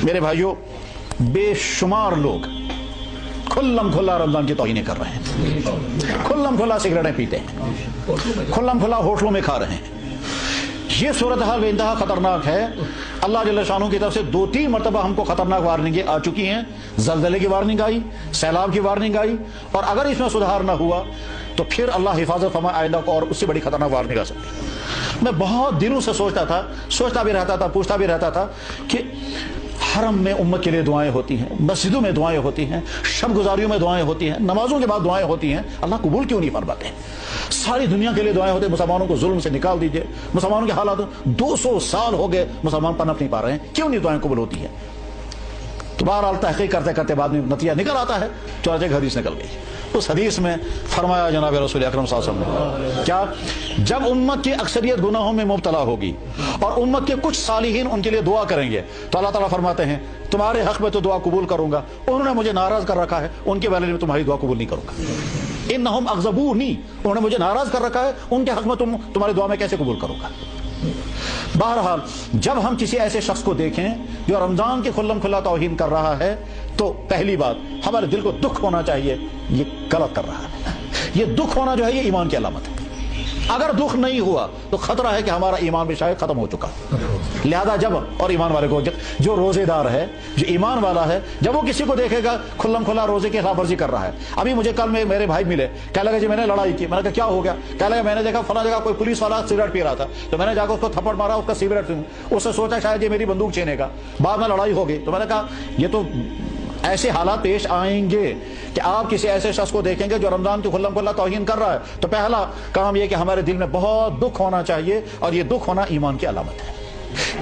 میرے بھائیوں، بے شمار لوگ کھلم کھلا رمضان کی توہین کر رہے ہیں، کھلم کھلا سگریٹیں پیتے ہیں، کھلم کھلا ہوٹلوں میں کھا رہے ہیں۔ یہ صورتحال بے انتہا خطرناک ہے۔ اللہ جل شانہ کی طرف سے 2-3 مرتبہ ہم کو خطرناک وارننگیں آ چکی ہیں۔ زلزلے کی وارننگ آئی، سیلاب کی وارننگ آئی، اور اگر اس میں سدھار نہ ہوا تو پھر اللہ حفاظت فرمائے آئندہ کو اور اس سے بڑی خطرناک وارننگ آ سکتی ہے۔ میں بہت دنوں سے سوچتا بھی رہتا تھا، پوچھتا بھی رہتا تھا کہ حرم میں امت کے لیے دعائیں ہوتی ہیں، مسجدوں میں دعائیں ہوتی ہیں، شب گزاریوں میں دعائیں ہوتی ہیں، نمازوں کے بعد دعائیں ہوتی ہیں، اللہ قبول کیوں نہیں فرماتے؟ ساری دنیا کے لیے دعائیں ہوتی ہیں، مسلمانوں کو ظلم سے نکال دیجئے، مسلمانوں کے حالات 200 سال ہو گئے مسلمان پنپ نہیں پا رہے ہیں، کیوں نہیں دعائیں قبول ہوتی ہیں؟ تو بہرحال تحقیق کرتے کرتے بعد میں نتیجہ نکل آتا ہے، چنانچہ ایک حدیث نکل گئی۔ اس حدیث میں فرمایا جناب رسول اکرم صلی اللہ علیہ وسلم نے کیا، جب امت کی اکثریت گناہوں میں مبتلا ہوگی اور امت کے کچھ صالحین ان کے لیے دعا کریں گے تو اللہ تعالیٰ فرماتے ہیں تمہارے حق میں تو دعا قبول کروں گا، انہوں نے مجھے ناراض کر رکھا ہے، ان کے بارے میں تمہاری دعا قبول نہیں کروں گا۔ انہم اغضبونی، انہوں نے مجھے ناراض کر رکھا ہے، ان کے حق میں تمہاری دعا میں کیسے قبول کروں گا؟ بہرحال جب ہم کسی ایسے شخص کو دیکھیں جو رمضان کی کھلم کھلا توہین کر رہا ہے تو پہلی بات ہمارے دل کو دکھ ہونا چاہیے، یہ غلط کر رہا ہے۔ یہ دکھ ہونا جو ہے یہ ایمان کی علامت ہے۔ اگر دکھ نہیں ہوا تو خطرہ ہے کہ ہمارا ایمان بھی شاید ختم ہو چکا۔ لہذا جب اور ایمان والے کو جو روزے دار ہے، جو ایمان والا ہے، جب وہ کسی کو دیکھے گا کھلم کھلا روزے کی خلاف ورزی کر رہا ہے۔ ابھی مجھے کل میں میرے بھائی ملے، کہنے لگا جی میں نے لڑائی کی، میں نے کہا کیا ہو گیا؟ کہنے لگا میں نے دیکھا فلاں جگہ کوئی پولیس والا سگریٹ پی رہا تھا تو میں نے جا کر اس کو تھپڑ مارا، اس کا سگریٹ، اس نے سوچا شاید یہ میری بندوق چھینے گا، بعد میں لڑائی ہو گئی۔ تو میں نے کہا یہ تو ایسے حالات پیش آئیں گے کہ آپ کسی ایسے شخص کو دیکھیں گے جو رمضان کی کھلم کھلا توہین کر رہا ہے تو پہلا کام یہ کہ ہمارے دل میں بہت دکھ ہونا چاہیے، اور یہ دکھ ہونا ایمان کی علامت ہے۔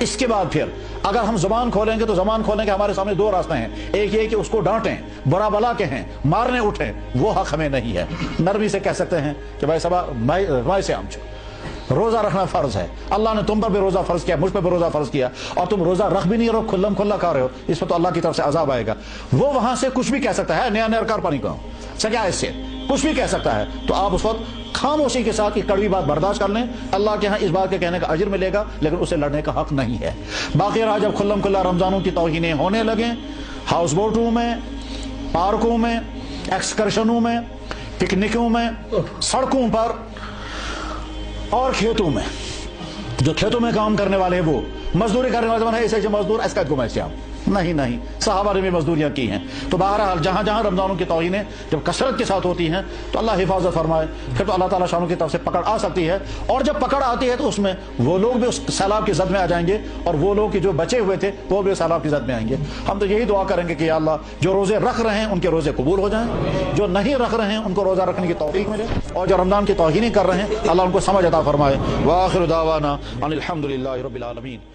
اس کے بعد پھر اگر ہم زبان کھولیں گے تو زبان کھولنے کے ہمارے سامنے 2 راستے ہیں، ایک یہ کہ اس کو ڈانٹیں، برا بلا کہیں، مارنے اٹھیں، وہ حق ہمیں نہیں ہے۔ نرمی سے کہہ سکتے ہیں کہ بھائی صبا میں سے آم چھو، روزہ رکھنا فرض ہے، اللہ نے تم پر بھی روزہ فرض کیا، مجھ پہ بھی روزہ فرض کیا، اور تم روزہ رکھ بھی نہیں رہو، کھلم کھلا کھا رہے ہو، اس پر تو اللہ کی طرف سے عذاب آئے گا۔ وہ وہاں سے کچھ بھی کہہ سکتا ہے، نیا کار پانی کہوں سکیا، اس سے کچھ بھی کہہ سکتا ہے، تو آپ اس وقت خاموشی کے ساتھ یہ کڑوی بات برداشت کر لیں، اللہ کے ہاں اس بات کے کہنے کا اجر ملے گا، لیکن اسے لڑنے کا حق نہیں ہے۔ باقی رہا جب کھلم کھلا رمضانوں کی توہینیں ہونے لگیں، ہاؤس بوٹوں میں، پارکوں میں، ایکسکرشنوں میں، پکنکوں میں، سڑکوں پر اور کھیتوں میں، جو کھیتوں میں کام کرنے والے ہیں وہ مزدوری کرنے والے ایسے مزدور اسکت کو میں سے نہیں صحابہ نے بھی مزدوریاں کی ہیں۔ تو بہرحال جہاں جہاں رمضانوں کی توہینیں جب کثرت کے ساتھ ہوتی ہیں تو اللہ حفاظت فرمائے، پھر تو اللہ تعالیٰ شانوں کی طرف سے پکڑ آ سکتی ہے، اور جب پکڑ آتی ہے تو اس میں وہ لوگ بھی اس سیلاب کی زد میں آ جائیں گے، اور وہ لوگ جو بچے ہوئے تھے وہ بھی سیلاب کی زد میں آئیں گے۔ ہم تو یہی دعا کریں گے کہ یا اللہ جو روزے رکھ رہے ہیں ان کے روزے قبول ہو جائیں، جو نہیں رکھ رہے ہیں ان کو روزہ رکھنے کی توفیق ملے، اور جو رمضان کی توہینیں کر رہے ہیں اللہ ان کو سمجھ عطا فرمائے۔ وآخر دعوانا ان الحمد للہ رب العالمین۔